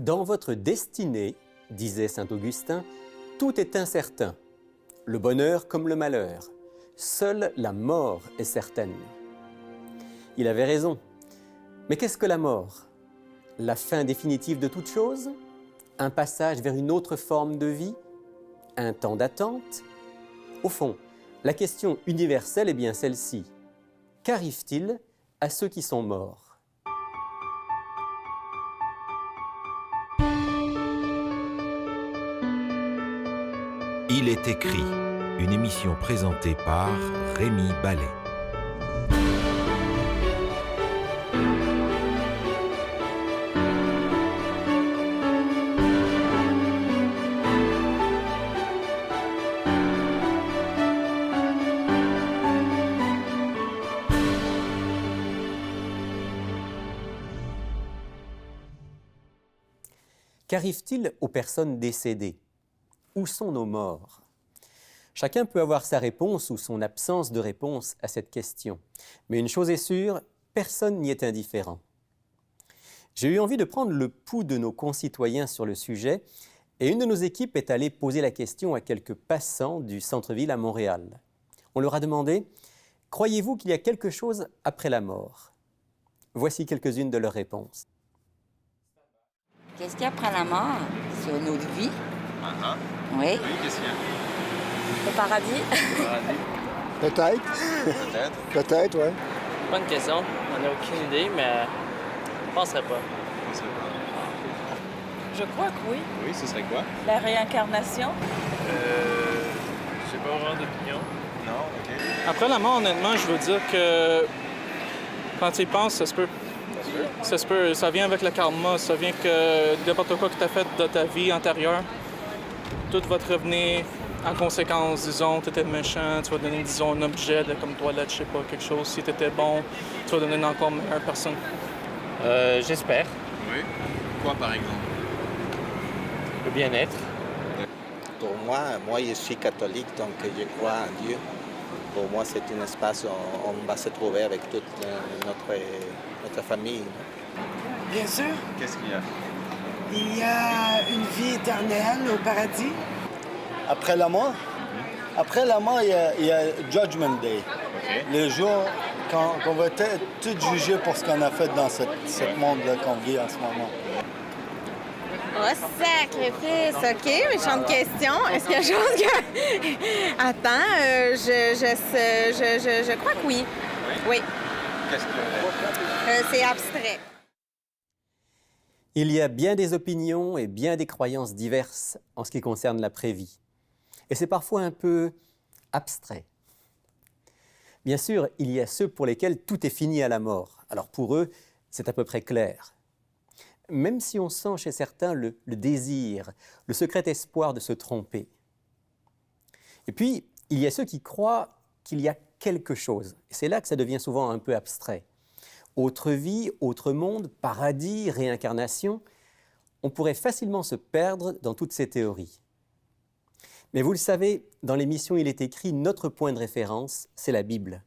Dans votre destinée, disait saint Augustin, tout est incertain, le bonheur comme le malheur. Seule la mort est certaine. Il avait raison. Mais qu'est-ce que la mort? La fin définitive de toute chose? Un passage vers une autre forme de vie? Un temps d'attente? Au fond, la question universelle est bien celle-ci. Qu'arrive-t-il à ceux qui sont morts? Il est écrit, une émission présentée par Rémi Ballet. Qu'arrive-t-il aux personnes décédées? Où sont nos morts? Chacun peut avoir sa réponse ou son absence de réponse à cette question. Mais une chose est sûre, personne n'y est indifférent. J'ai eu envie de prendre le pouls de nos concitoyens sur le sujet et une de nos équipes est allée poser la question à quelques passants du centre-ville à Montréal. On leur a demandé « Croyez-vous qu'il y a quelque chose après la mort ?» Voici quelques-unes de leurs réponses. Qu'est-ce qu'il y a après la mort? C'est une autre vie. Oui. Oui, qu'est-ce qu'il y a? Le paradis. Le paradis? Peut-être. Peut-être, oui. Bonne question. On n'a aucune idée, mais je ne penserais pas. On sait pas. Je crois que oui. Oui, ce serait quoi? La réincarnation. J'ai pas vraiment d'opinion. Non, OK. Après la mort, honnêtement, je veux dire que quand tu y penses, ça se peut. Ça se peut. Ça vient avec le karma. Ça vient que n'importe quoi que tu as fait de ta vie antérieure, tout va te revenir en conséquence. Disons, tu étais méchant, tu vas donner, disons, un objet comme toilette, je sais pas, quelque chose. Si tu étais bon, tu vas donner une encore meilleure personne. J'espère. Oui. Quoi, par exemple? Le bien-être. Pour moi, je suis catholique, donc je crois en Dieu. Pour moi, c'est un espace où on va se trouver avec toute notre famille. Bien sûr, Qu'est-ce qu'il y a? il y a une vie éternelle au paradis. Après la mort? Après la mort, il y a Judgment Day. OK. Le jour quand on va être tout jugé pour ce qu'on a fait dans ce monde-là qu'on vit en ce moment. Oh, sacrifice, OK, méchante question. Est-ce qu'il y a chose que... Attends, je crois que oui. Oui. Qu'est-ce que... C'est abstrait. Il y a bien des opinions et bien des croyances diverses en ce qui concerne l'après-vie. Et c'est parfois un peu abstrait. Bien sûr, il y a ceux pour lesquels tout est fini à la mort. Alors pour eux, c'est à peu près clair. Même si on sent chez certains le désir, le secret espoir de se tromper. Et puis, il y a ceux qui croient qu'il y a quelque chose. Et c'est là que ça devient souvent un peu abstrait. Autre vie, autre monde, paradis, réincarnation, on pourrait facilement se perdre dans toutes ces théories. Mais vous le savez, dans l'émission Il est écrit, notre point de référence, c'est la Bible.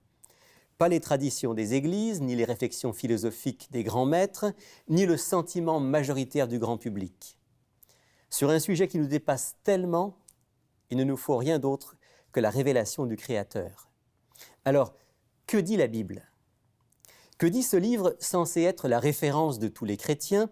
Pas les traditions des églises, ni les réflexions philosophiques des grands maîtres, ni le sentiment majoritaire du grand public. Sur un sujet qui nous dépasse tellement, il ne nous faut rien d'autre que la révélation du Créateur. Alors, que dit la Bible ? Que dit ce livre censé être la référence de tous les chrétiens,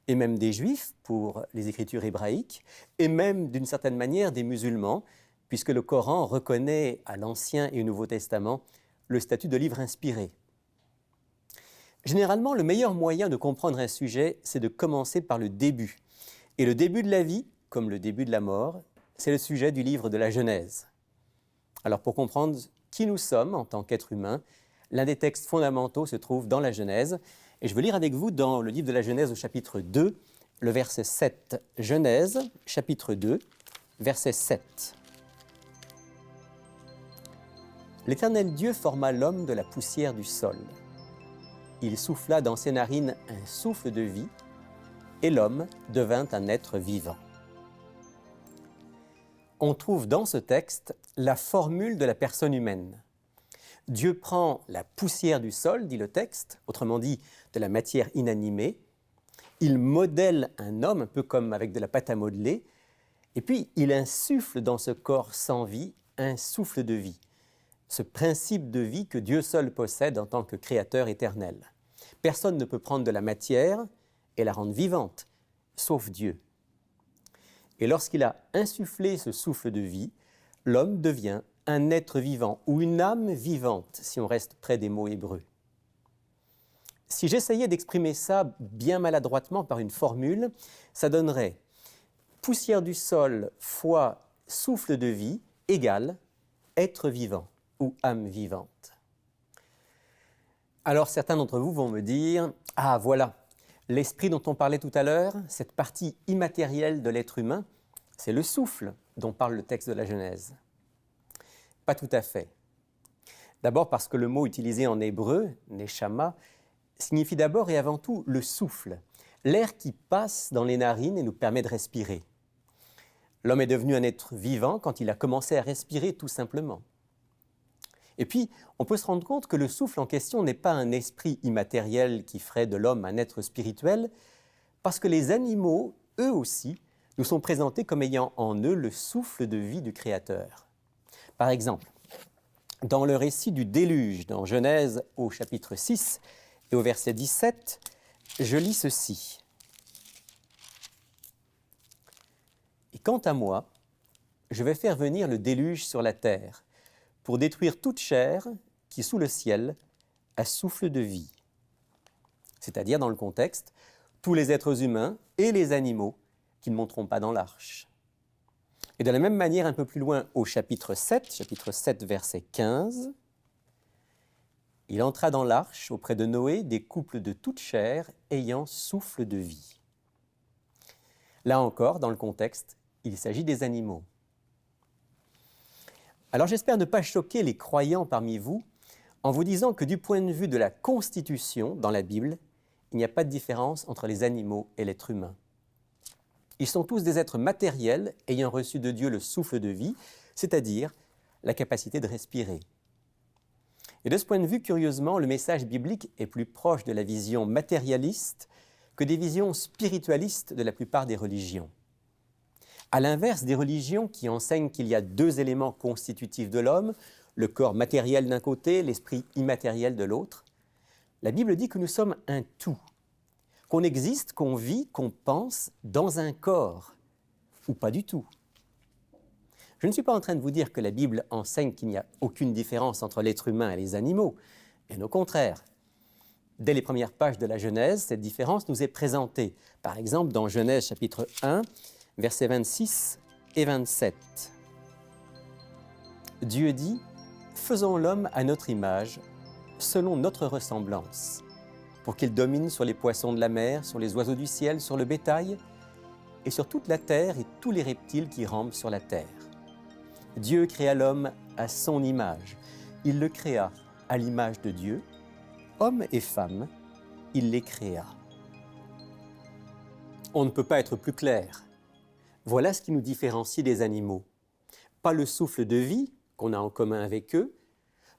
et même des Juifs pour les écritures hébraïques, et même d'une certaine manière des musulmans, puisque le Coran reconnaît à l'Ancien et au Nouveau Testament le statut de livre inspiré. Généralement, le meilleur moyen de comprendre un sujet, c'est de commencer par le début. Et le début de la vie, comme le début de la mort, c'est le sujet du livre de la Genèse. Alors pour comprendre qui nous sommes en tant qu'êtres humains, l'un des textes fondamentaux se trouve dans la Genèse. Et je veux lire avec vous dans le livre de la Genèse au chapitre 2, le verset 7. Genèse, chapitre 2, verset 7. L'Éternel Dieu forma l'homme de la poussière du sol. Il souffla dans ses narines un souffle de vie, et l'homme devint un être vivant. On trouve dans ce texte la formule de la personne humaine. Dieu prend la poussière du sol, dit le texte, autrement dit de la matière inanimée, Il modèle un homme, un peu comme avec de la pâte à modeler, et puis il insuffle dans ce corps sans vie un souffle de vie, ce principe de vie que Dieu seul possède en tant que créateur éternel. Personne ne peut prendre de la matière et la rendre vivante, sauf Dieu. Et lorsqu'il a insufflé ce souffle de vie, l'homme devient un être vivant ou une âme vivante, si on reste près des mots hébreux. Si j'essayais d'exprimer ça bien maladroitement par une formule, ça donnerait poussière du sol fois souffle de vie égale être vivant ou âme vivante. Alors certains d'entre vous vont me dire « Ah voilà, l'esprit dont on parlait tout à l'heure, cette partie immatérielle de l'être humain, c'est le souffle dont parle le texte de la Genèse. » Pas tout à fait. D'abord parce que le mot utilisé en hébreu, neshama, signifie d'abord et avant tout le souffle, l'air qui passe dans les narines et nous permet de respirer. L'homme est devenu un être vivant quand il a commencé à respirer tout simplement. Et puis, on peut se rendre compte que le souffle en question n'est pas un esprit immatériel qui ferait de l'homme un être spirituel, parce que les animaux, eux aussi, nous sont présentés comme ayant en eux le souffle de vie du Créateur. Par exemple, dans le récit du déluge, dans Genèse au chapitre 6 et au verset 17, je lis ceci. « Et quant à moi, je vais faire venir le déluge sur la terre, pour détruire toute chair qui, sous le ciel, a souffle de vie. » C'est-à-dire, dans le contexte, tous les êtres humains et les animaux qui ne monteront pas dans l'arche. Et de la même manière, un peu plus loin, au chapitre 7, verset 15, « Il entra dans l'arche auprès de Noé des couples de toute chair ayant souffle de vie. » Là encore, dans le contexte, il s'agit des animaux. Alors j'espère ne pas choquer les croyants parmi vous en vous disant que du point de vue de la constitution dans la Bible, il n'y a pas de différence entre les animaux et l'être humain. Ils sont tous des êtres matériels ayant reçu de Dieu le souffle de vie, c'est-à-dire la capacité de respirer. Et de ce point de vue, curieusement, le message biblique est plus proche de la vision matérialiste que des visions spiritualistes de la plupart des religions. À l'inverse des religions qui enseignent qu'il y a deux éléments constitutifs de l'homme, le corps matériel d'un côté, l'esprit immatériel de l'autre, la Bible dit que nous sommes un tout, qu'on existe, qu'on vit, qu'on pense dans un corps, ou pas du tout. Je ne suis pas en train de vous dire que la Bible enseigne qu'il n'y a aucune différence entre l'être humain et les animaux, bien au contraire. Dès les premières pages de la Genèse, cette différence nous est présentée. Par exemple, dans Genèse chapitre 1, versets 26 et 27. Dieu dit « Faisons l'homme à notre image, selon notre ressemblance, pour qu'il domine sur les poissons de la mer, sur les oiseaux du ciel, sur le bétail, et sur toute la terre et tous les reptiles qui rampent sur la terre. Dieu créa l'homme à son image. Il le créa à l'image de Dieu. Hommes et femmes, il les créa. » On ne peut pas être plus clair. Voilà ce qui nous différencie des animaux. Pas le souffle de vie qu'on a en commun avec eux,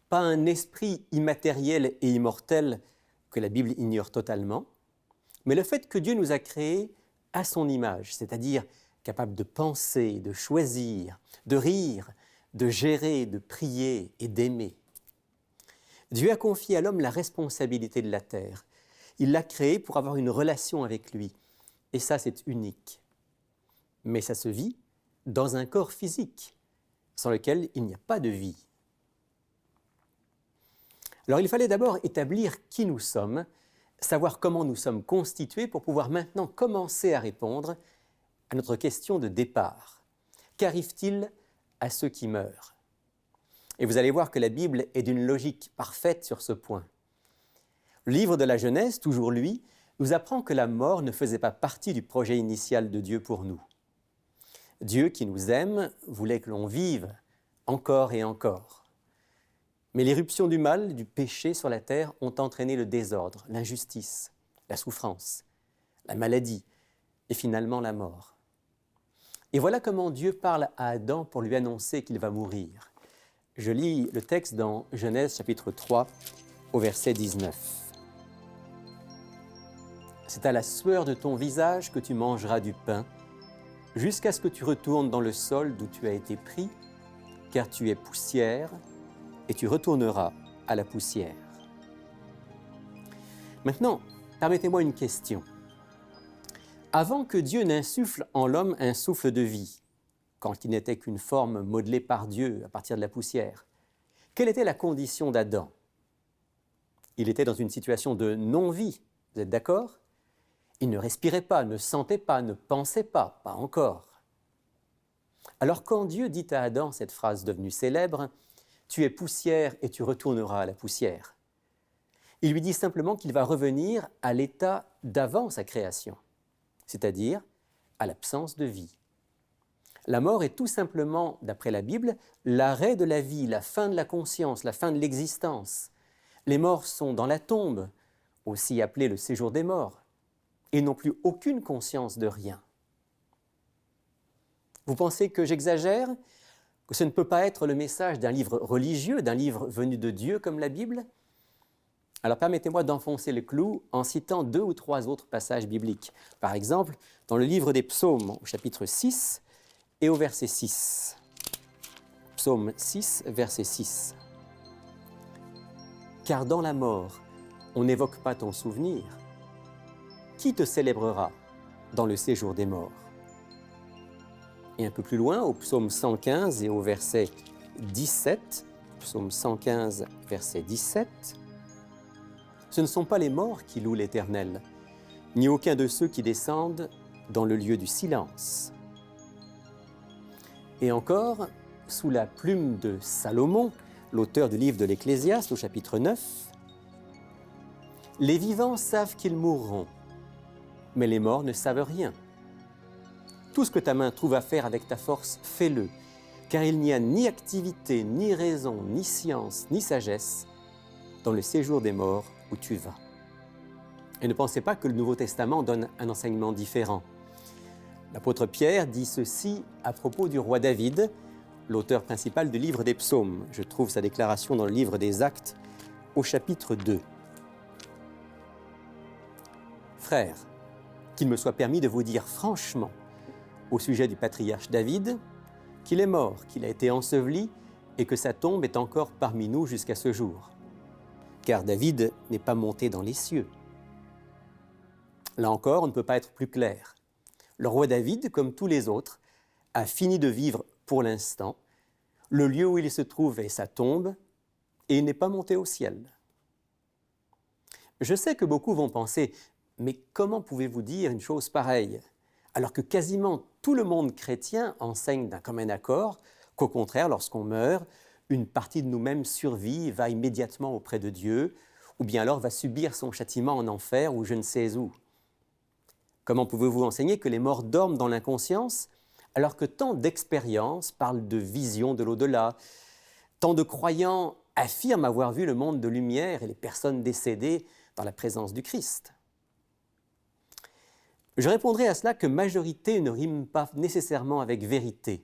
pas un esprit immatériel et immortel que la Bible ignore totalement, mais le fait que Dieu nous a créés à son image, c'est-à-dire capable de penser, de choisir, de rire, de gérer, de prier et d'aimer. Dieu a confié à l'homme la responsabilité de la terre. Il l'a créé pour avoir une relation avec lui. Et ça, c'est unique. Mais ça se vit dans un corps physique, sans lequel il n'y a pas de vie. Alors il fallait d'abord établir qui nous sommes, savoir comment nous sommes constitués pour pouvoir maintenant commencer à répondre à notre question de départ. Qu'arrive-t-il à ceux qui meurent ? Et vous allez voir que la Bible est d'une logique parfaite sur ce point. Le livre de la Genèse, toujours lui, nous apprend que la mort ne faisait pas partie du projet initial de Dieu pour nous. Dieu, qui nous aime, voulait que l'on vive encore et encore. Mais l'éruption du mal, du péché sur la terre ont entraîné le désordre, l'injustice, la souffrance, la maladie et finalement la mort. Et voilà comment Dieu parle à Adam pour lui annoncer qu'il va mourir. Je lis le texte dans Genèse chapitre 3 au verset 19. C'est à la sueur de ton visage que tu mangeras du pain, jusqu'à ce que tu retournes dans le sol d'où tu as été pris, car tu es poussière, et tu retourneras à la poussière. Maintenant, permettez-moi une question. Avant que Dieu n'insuffle en l'homme un souffle de vie, quand il n'était qu'une forme modelée par Dieu à partir de la poussière, quelle était la condition d'Adam? Il était dans une situation de non-vie, vous êtes d'accord? Il ne respirait pas, ne sentait pas, ne pensait pas, pas encore. Alors quand Dieu dit à Adam cette phrase devenue célèbre, « Tu es poussière et tu retourneras à la poussière », il lui dit simplement qu'il va revenir à l'état d'avant sa création, c'est-à-dire à l'absence de vie. La mort est tout simplement, d'après la Bible, l'arrêt de la vie, la fin de la conscience, la fin de l'existence. Les morts sont dans la tombe, aussi appelée le séjour des morts. Ils n'ont plus aucune conscience de rien. Vous pensez que j'exagère? Que ce ne peut pas être le message d'un livre religieux, d'un livre venu de Dieu comme la Bible? Alors permettez-moi d'enfoncer le clou en citant 2 ou 3 autres passages bibliques. Par exemple, dans le livre des Psaumes, au chapitre 6 et au verset 6. Psaume 6, verset 6. « Car dans la mort, on n'évoque pas ton souvenir. Qui te célébrera dans le séjour des morts ?» Et un peu plus loin, au psaume 115 et au verset 17, psaume 115, verset 17, « Ce ne sont pas les morts qui louent l'Éternel, ni aucun de ceux qui descendent dans le lieu du silence. » Et encore, sous la plume de Salomon, l'auteur du livre de l'Ecclésiaste au chapitre 9, « Les vivants savent qu'ils mourront, mais les morts ne savent rien. Tout ce que ta main trouve à faire avec ta force, fais-le, car il n'y a ni activité, ni raison, ni science, ni sagesse dans le séjour des morts où tu vas. » Et ne pensez pas que le Nouveau Testament donne un enseignement différent. L'apôtre Pierre dit ceci à propos du roi David, l'auteur principal du livre des Psaumes. Je trouve sa déclaration dans le livre des Actes au chapitre 2. « Frères, qu'il me soit permis de vous dire franchement au sujet du patriarche David, qu'il est mort, qu'il a été enseveli et que sa tombe est encore parmi nous jusqu'à ce jour. Car David n'est pas monté dans les cieux. » Là encore, on ne peut pas être plus clair. Le roi David, comme tous les autres, a fini de vivre pour l'instant. Le lieu où il se trouve est sa tombe et il n'est pas monté au ciel. Je sais que beaucoup vont penser « Mais comment pouvez-vous dire une chose pareille ?» alors que quasiment tout le monde chrétien enseigne d'un commun accord qu'au contraire, lorsqu'on meurt, une partie de nous-mêmes survit, va immédiatement auprès de Dieu, ou bien alors va subir son châtiment en enfer ou je ne sais où. Comment pouvez-vous enseigner que les morts dorment dans l'inconscience alors que tant d'expériences parlent de visions de l'au-delà, tant de croyants affirment avoir vu le monde de lumière et les personnes décédées dans la présence du Christ? Je répondrai à cela que majorité ne rime pas nécessairement avec vérité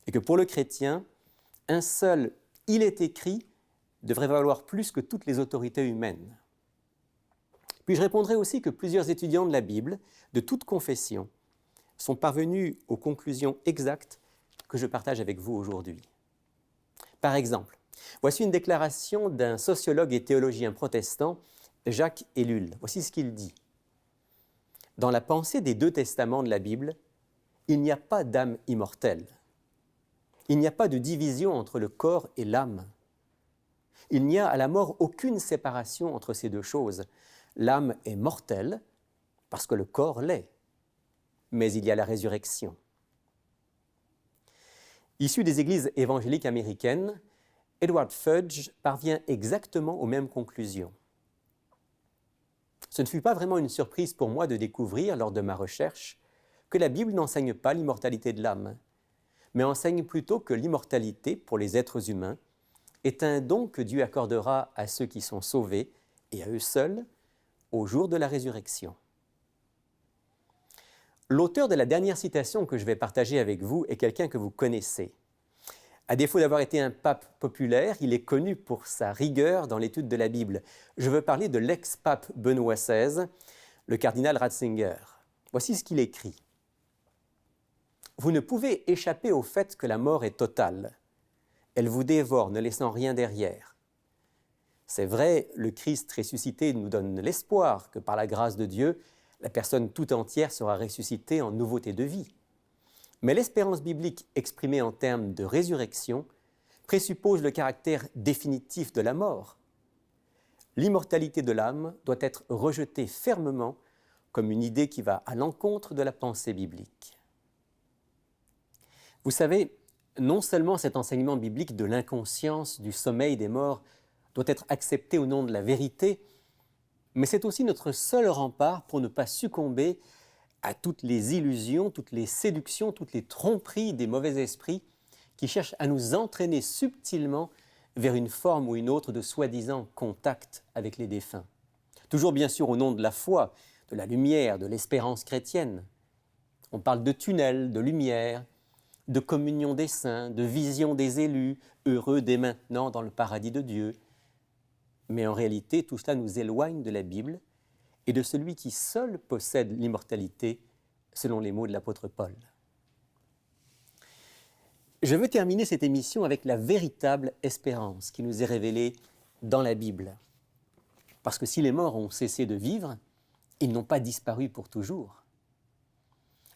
et que pour le chrétien, un seul « il est écrit » devrait valoir plus que toutes les autorités humaines. Puis je répondrai aussi que plusieurs étudiants de la Bible, de toute confession, sont parvenus aux conclusions exactes que je partage avec vous aujourd'hui. Par exemple, voici une déclaration d'un sociologue et théologien protestant, Jacques Ellul. Voici ce qu'il dit. « Dans la pensée des 2 testaments de la Bible, il n'y a pas d'âme immortelle. Il n'y a pas de division entre le corps et l'âme. Il n'y a à la mort aucune séparation entre ces 2 choses. L'âme est mortelle parce que le corps l'est, mais il y a la résurrection. » Issu des églises évangéliques américaines, Edward Fudge parvient exactement aux mêmes conclusions. Ce ne fut pas vraiment une surprise pour moi de découvrir, lors de ma recherche, que la Bible n'enseigne pas l'immortalité de l'âme, mais enseigne plutôt que l'immortalité, pour les êtres humains, est un don que Dieu accordera à ceux qui sont sauvés, et à eux seuls, au jour de la résurrection. L'auteur de la dernière citation que je vais partager avec vous est quelqu'un que vous connaissez. À défaut d'avoir été un pape populaire, il est connu pour sa rigueur dans l'étude de la Bible. Je veux parler de l'ex-pape Benoît XVI, le cardinal Ratzinger. Voici ce qu'il écrit. « Vous ne pouvez échapper au fait que la mort est totale. Elle vous dévore, ne laissant rien derrière. C'est vrai, le Christ ressuscité nous donne l'espoir que par la grâce de Dieu, la personne tout entière sera ressuscitée en nouveauté de vie. Mais l'espérance biblique exprimée en termes de résurrection présuppose le caractère définitif de la mort. L'immortalité de l'âme doit être rejetée fermement comme une idée qui va à l'encontre de la pensée biblique. Vous savez, non seulement cet enseignement biblique de l'inconscience, du sommeil des morts doit être accepté au nom de la vérité, mais c'est aussi notre seul rempart pour ne pas succomber à toutes les illusions, toutes les séductions, toutes les tromperies des mauvais esprits qui cherchent à nous entraîner subtilement vers une forme ou une autre de soi-disant contact avec les défunts. Toujours bien sûr au nom de la foi, de la lumière, de l'espérance chrétienne. On parle de tunnels, de lumière, de communion des saints, de vision des élus, heureux dès maintenant dans le paradis de Dieu. Mais en réalité, tout cela nous éloigne de la Bible et de celui qui seul possède l'immortalité, selon les mots de l'apôtre Paul. Je veux terminer cette émission avec la véritable espérance qui nous est révélée dans la Bible. Parce que si les morts ont cessé de vivre, ils n'ont pas disparu pour toujours.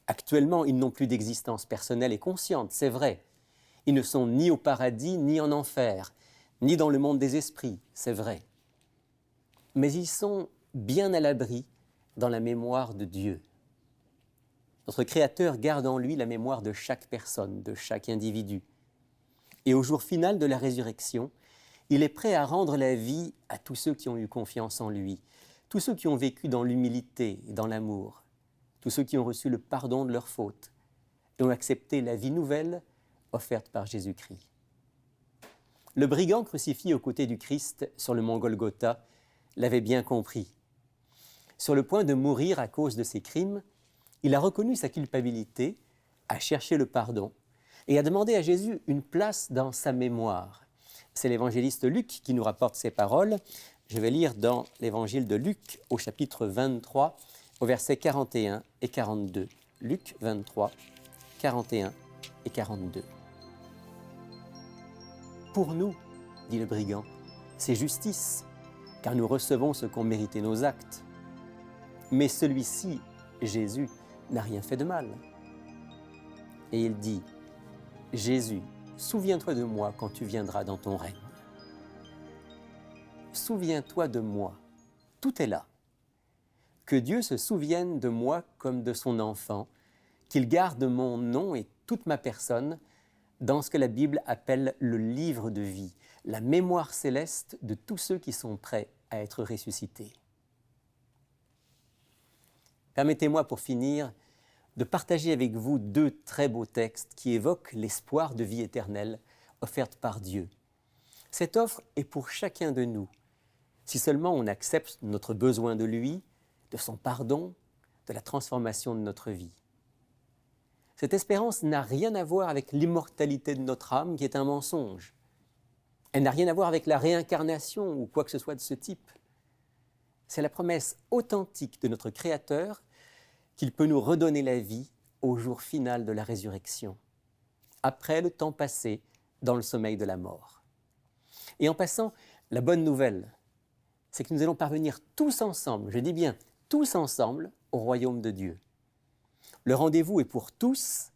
Actuellement, ils n'ont plus d'existence personnelle et consciente, c'est vrai. Ils ne sont ni au paradis, ni en enfer, ni dans le monde des esprits, c'est vrai. Mais ils sont bien à l'abri dans la mémoire de Dieu. Notre Créateur garde en lui la mémoire de chaque personne, de chaque individu. Et au jour final de la résurrection, il est prêt à rendre la vie à tous ceux qui ont eu confiance en lui, tous ceux qui ont vécu dans l'humilité et dans l'amour, tous ceux qui ont reçu le pardon de leurs fautes et ont accepté la vie nouvelle offerte par Jésus-Christ. Le brigand crucifié aux côtés du Christ sur le mont Golgotha l'avait bien compris. Sur le point de mourir à cause de ses crimes, il a reconnu sa culpabilité, a cherché le pardon et a demandé à Jésus une place dans sa mémoire. C'est l'évangéliste Luc qui nous rapporte ces paroles. Je vais lire dans l'évangile de Luc au chapitre 23, au versets 41 et 42. Luc 23, 41 et 42. Pour nous, dit le brigand, c'est justice, car nous recevons ce qu'ont mérité nos actes. Mais celui-ci, Jésus, n'a rien fait de mal. Et il dit, Jésus, souviens-toi de moi quand tu viendras dans ton règne. Souviens-toi de moi, tout est là. Que Dieu se souvienne de moi comme de son enfant, qu'il garde mon nom et toute ma personne dans ce que la Bible appelle le livre de vie, la mémoire céleste de tous ceux qui sont prêts à être ressuscités. Permettez-moi pour finir de partager avec vous deux très beaux textes qui évoquent l'espoir de vie éternelle offerte par Dieu. Cette offre est pour chacun de nous, si seulement on accepte notre besoin de lui, de son pardon, de la transformation de notre vie. Cette espérance n'a rien à voir avec l'immortalité de notre âme qui est un mensonge. Elle n'a rien à voir avec la réincarnation ou quoi que ce soit de ce type. C'est la promesse authentique de notre Créateur qu'il peut nous redonner la vie au jour final de la résurrection, après le temps passé dans le sommeil de la mort. Et en passant, la bonne nouvelle, c'est que nous allons parvenir tous ensemble, je dis bien tous ensemble, au royaume de Dieu. Le rendez-vous est pour tous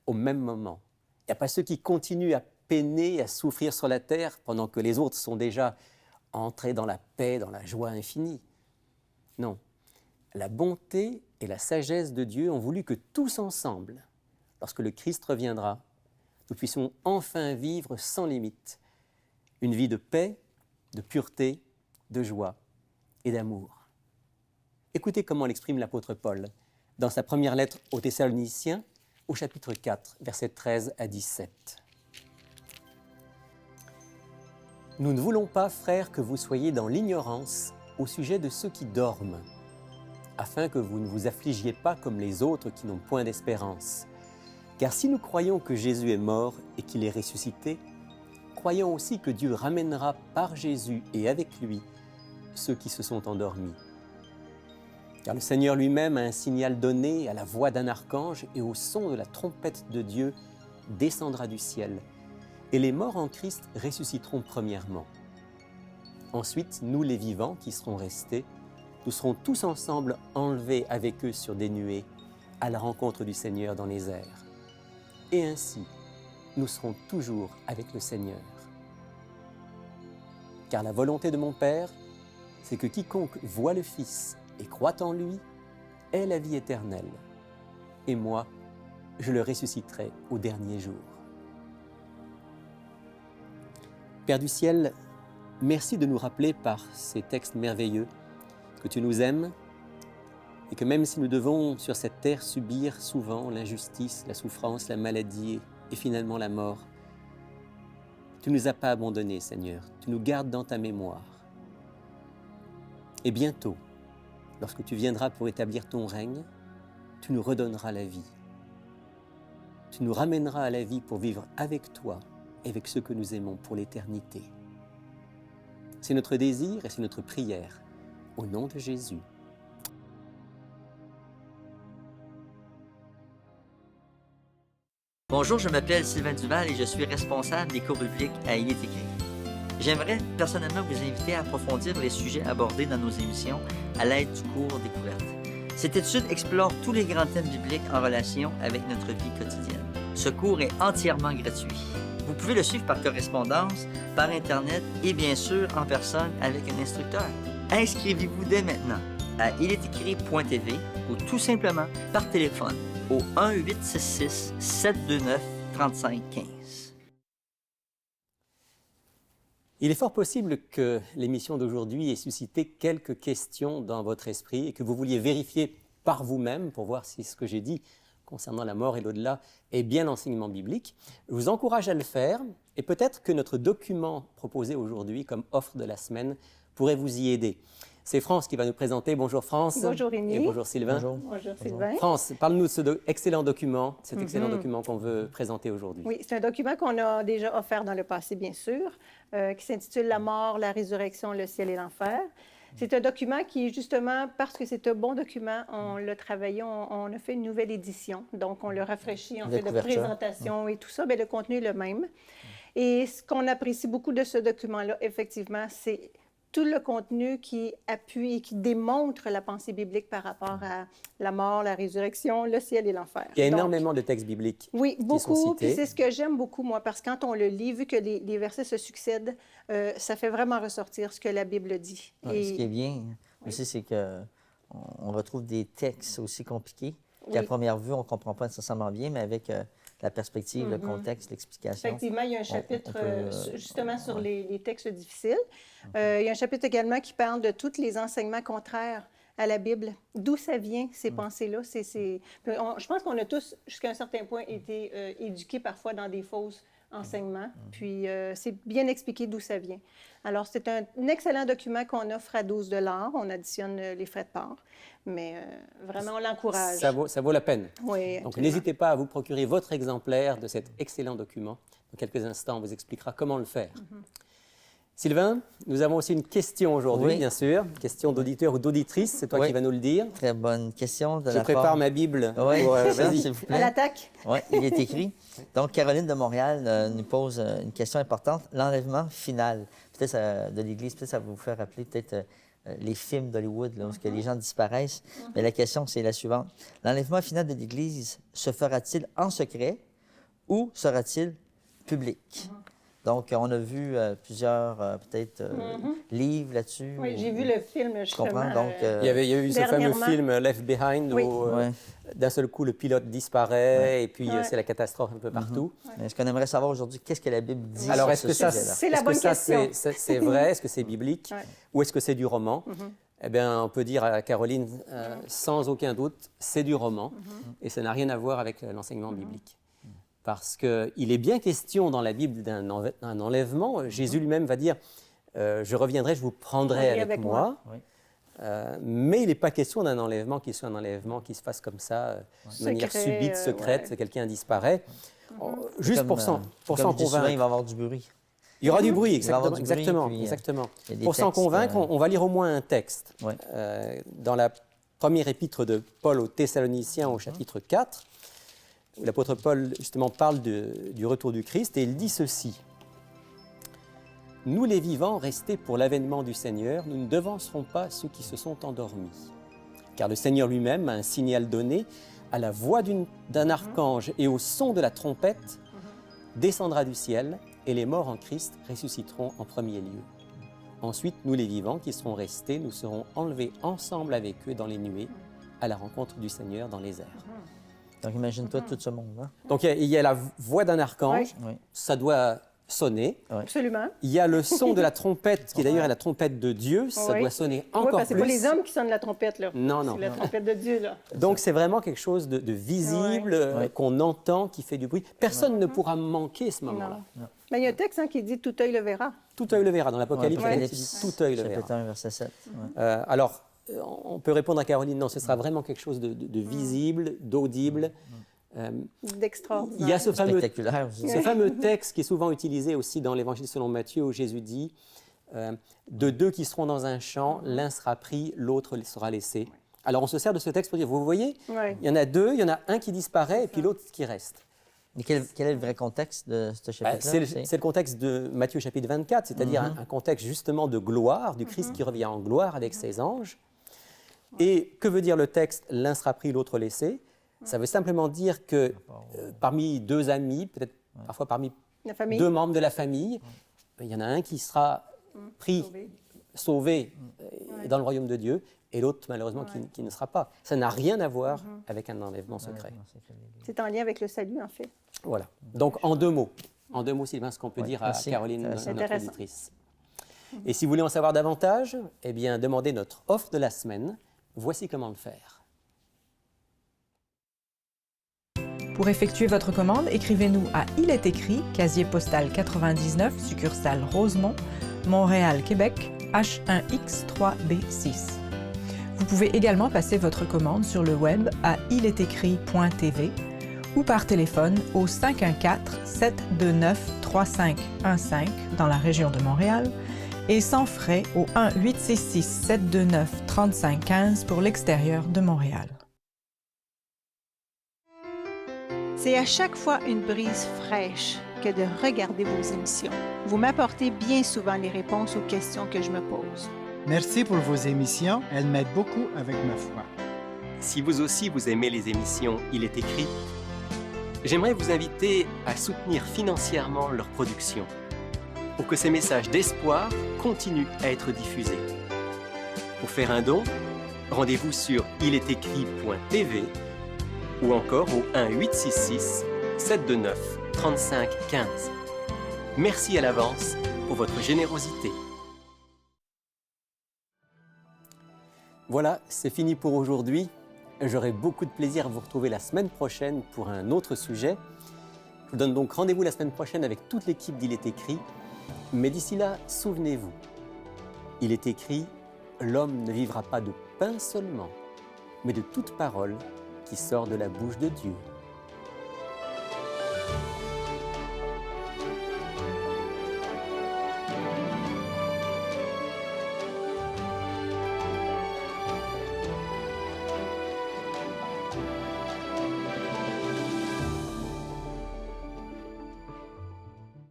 au même moment. Il n'y a pas ceux qui continuent à peiner, à souffrir sur la terre pendant que les autres sont déjà entrés dans la paix, dans la joie infinie. Non, la bonté et la sagesse de Dieu ont voulu que tous ensemble, lorsque le Christ reviendra, nous puissions enfin vivre sans limite une vie de paix, de pureté, de joie et d'amour. Écoutez comment l'exprime l'apôtre Paul dans sa première lettre aux Thessaloniciens, au chapitre 4, versets 13 à 17. « Nous ne voulons pas, frères, que vous soyez dans l'ignorance au sujet de ceux qui dorment, afin que vous ne vous affligiez pas comme les autres qui n'ont point d'espérance. Car si nous croyons que Jésus est mort et qu'il est ressuscité, croyons aussi que Dieu ramènera par Jésus et avec lui ceux qui se sont endormis. Car le Seigneur lui-même a un signal donné à la voix d'un archange et au son de la trompette de Dieu descendra du ciel. Et les morts en Christ ressusciteront premièrement. Ensuite, nous les vivants qui serons restés, nous serons tous ensemble enlevés avec eux sur des nuées à la rencontre du Seigneur dans les airs. Et ainsi, nous serons toujours avec le Seigneur. Car la volonté de mon Père, c'est que quiconque voit le Fils et croit en lui ait la vie éternelle. Et moi, je le ressusciterai au dernier jour. Père du ciel, merci de nous rappeler par ces textes merveilleux que tu nous aimes et que même si nous devons sur cette terre subir souvent l'injustice, la souffrance, la maladie et finalement la mort, tu ne nous as pas abandonnés, Seigneur, tu nous gardes dans ta mémoire. Et bientôt, lorsque tu viendras pour établir ton règne, tu nous redonneras la vie. Tu nous ramèneras à la vie pour vivre avec toi et avec ceux que nous aimons pour l'éternité. C'est notre désir et c'est notre prière. Au nom de Jésus. Bonjour, je m'appelle Sylvain Duval et je suis responsable des cours bibliques à Il est écrit. J'aimerais personnellement vous inviter à approfondir les sujets abordés dans nos émissions à l'aide du cours Découverte. Cette étude explore tous les grands thèmes bibliques en relation avec notre vie quotidienne. Ce cours est entièrement gratuit. Vous pouvez le suivre par correspondance, par Internet et bien sûr en personne avec un instructeur. Inscrivez-vous dès maintenant à ilétécrit.tv ou tout simplement par téléphone au 1-866-729-3515. Il est fort possible que l'émission d'aujourd'hui ait suscité quelques questions dans votre esprit et que vous vouliez vérifier par vous-même pour voir si ce que j'ai dit concernant la mort et l'au-delà est bien l'enseignement biblique. Je vous encourage à le faire et peut-être que notre document proposé aujourd'hui comme offre de la semaine pourrait vous y aider. C'est France qui va nous présenter. Bonjour France. Bonjour Rémi. Et bonjour Sylvain. Bonjour Sylvain. France, parle-nous de cet excellent document qu'on veut présenter aujourd'hui. Oui, c'est un document qu'on a déjà offert dans le passé, bien sûr, qui s'intitule « La mort, la résurrection, le ciel et l'enfer ». C'est un document qui, justement, parce que c'est un bon document, on l'a travaillé, on a fait une nouvelle édition. Donc, on l'a rafraîchi, on fait de présentation et tout ça. Bien, le contenu est le même. Et ce qu'on apprécie beaucoup de ce document-là, effectivement, c'est tout le contenu qui appuie et qui démontre la pensée biblique par rapport à la mort, la résurrection, le ciel et l'enfer. Il y a énormément de textes bibliques. Oui, beaucoup. Puis c'est ce que j'aime beaucoup, moi, parce que quand on le lit, vu que les versets se succèdent, ça fait vraiment ressortir ce que la Bible dit. Et... Ce qui est bien aussi, c'est qu'on retrouve des textes aussi compliqués qu'à première vue, on ne comprend pas nécessairement bien, mais avec la perspective, le contexte, l'explication. Effectivement, il y a un chapitre justement sur les textes difficiles. Il y a un chapitre également qui parle de tous les enseignements contraires à la Bible. D'où ça vient, ces pensées-là? Je pense qu'on a tous, jusqu'à un certain point, été éduqués parfois dans des fausses enseignements. Puis, c'est bien expliqué d'où ça vient. Alors, c'est un excellent document qu'on offre à 12 $. On additionne les frais de port. Mais vraiment, on l'encourage. Ça vaut la peine. Oui, donc, n'hésitez pas à vous procurer votre exemplaire de cet excellent document. Dans quelques instants, on vous expliquera comment le faire. Sylvain, nous avons aussi une question aujourd'hui, bien sûr. Une question d'auditeur ou d'auditrice. C'est toi qui vas nous le dire. Très bonne question. Je prépare ma Bible. Oui, vas-y, s'il vous plaît. À l'attaque. Oui, il est écrit. Donc, Caroline de Montréal nous pose une question importante. L'enlèvement final. Peut-être de l'Église, peut-être ça va vous faire rappeler peut-être les films d'Hollywood, là, où les gens disparaissent. Mais la question, c'est la suivante. L'enlèvement final de l'Église se fera-t-il en secret ou sera-t-il public? Donc, on a vu plusieurs, peut-être, livres là-dessus. Oui, j'ai vu le film, justement. Je comprends, donc... il y a eu ce fameux film Left Behind où, d'un seul coup, le pilote disparaît et puis c'est la catastrophe un peu partout. Mais ce qu'on aimerait savoir aujourd'hui, qu'est-ce que la Bible dit Alors, sur ce sujet-là? C'est la bonne question. C'est vrai? Est-ce que c'est biblique? Ou est-ce que c'est du roman? Eh bien, on peut dire à Caroline, sans aucun doute, c'est du roman et ça n'a rien à voir avec l'enseignement biblique. Parce qu'il est bien question dans la Bible d'un enlèvement. Jésus lui-même va dire « Je reviendrai, je vous prendrai avec moi ». Mais il n'est pas question d'un enlèvement qui soit un enlèvement qui se fasse comme ça, de manière subite, secrète, quelqu'un disparaît. Juste pour s'en convaincre. Il va y avoir du bruit. Il y aura du bruit, exactement. Pour s'en convaincre, on va lire au moins un texte. Dans la première épître de Paul aux Thessaloniciens au chapitre 4, où l'apôtre Paul justement parle du retour du Christ et il dit ceci. « Nous les vivants, restés pour l'avènement du Seigneur, nous ne devancerons pas ceux qui se sont endormis. Car le Seigneur lui-même a un signal donné, à la voix d'un archange et au son de la trompette, descendra du ciel et les morts en Christ ressusciteront en premier lieu. Ensuite, nous les vivants qui serons restés, nous serons enlevés ensemble avec eux dans les nuées, à la rencontre du Seigneur dans les airs. » Donc, imagine-toi tout ce monde. Hein? Donc, il y a la voix d'un archange, Oui. ça doit sonner. Absolument. Il y a le son de la trompette, qui d'ailleurs est la trompette de Dieu, ça doit sonner encore parce que plus. c'est pas les hommes qui sonnent la trompette, là. Non, non. C'est la trompette de Dieu, là. Donc, c'est vraiment quelque chose de visible, qu'on entend, qui fait du bruit. Personne ne pourra manquer ce moment-là. Mais il y a un texte qui dit « tout œil le verra ». Tout œil le verra. Dans l'Apocalypse, il dit « tout œil le verra ». Chapitre 1, verset 7. Alors, on peut répondre à Caroline, non, ce sera vraiment quelque chose de visible, d'audible. D'extraordinaire. Il y a ce fameux texte qui est souvent utilisé aussi dans l'Évangile selon Matthieu, où Jésus dit de deux qui seront dans un champ, l'un sera pris, l'autre sera laissé. Alors on se sert de ce texte pour dire, vous voyez, il y en a deux, il y un qui disparaît et puis l'autre qui reste. Mais quel est le vrai contexte de ce chapitre-là? C'est le contexte de Matthieu chapitre 24, c'est-à-dire un contexte justement de gloire, du Christ qui revient en gloire avec ses anges. Et que veut dire le texte, l'un sera pris, l'autre laissé? Ça veut simplement dire que parmi deux amis, peut-être parfois parmi deux membres de la famille, il y en a un qui sera pris, sauvé dans le royaume de Dieu, et l'autre, malheureusement, qui ne sera pas. Ça n'a rien à voir avec un enlèvement secret. C'est en lien avec le salut, en fait. Voilà. Donc, en deux mots, Sylvain, ce qu'on peut dire à Caroline, notre auditrice. Et si vous voulez en savoir davantage, eh bien, demandez notre offre de la semaine. Voici comment le faire. Pour effectuer votre commande, écrivez-nous à Il est écrit, casier postal 99, succursale Rosemont, Montréal, Québec, H1X3B6. Vous pouvez également passer votre commande sur le web à ilétécrit.tv ou par téléphone au 514-729-3515 dans la région de Montréal et sans frais au 1-866-729-3515 pour l'extérieur de Montréal. C'est à chaque fois une brise fraîche que de regarder vos émissions. Vous m'apportez bien souvent les réponses aux questions que je me pose. Merci pour vos émissions, elles m'aident beaucoup avec ma foi. Si vous aussi vous aimez les émissions Il est écrit, j'aimerais vous inviter à soutenir financièrement leur production pour que ces messages d'espoir continuent à être diffusés. Pour faire un don, rendez-vous sur ilétécrit.tv ou encore au 1-866-729-3515. Merci à l'avance pour votre générosité. Voilà, c'est fini pour aujourd'hui. J'aurai beaucoup de plaisir à vous retrouver la semaine prochaine pour un autre sujet. Je vous donne donc rendez-vous la semaine prochaine avec toute l'équipe d'Il est écrit. Mais d'ici là, souvenez-vous, il est écrit « L'homme ne vivra pas de pain seulement, mais de toute parole qui sort de la bouche de Dieu. »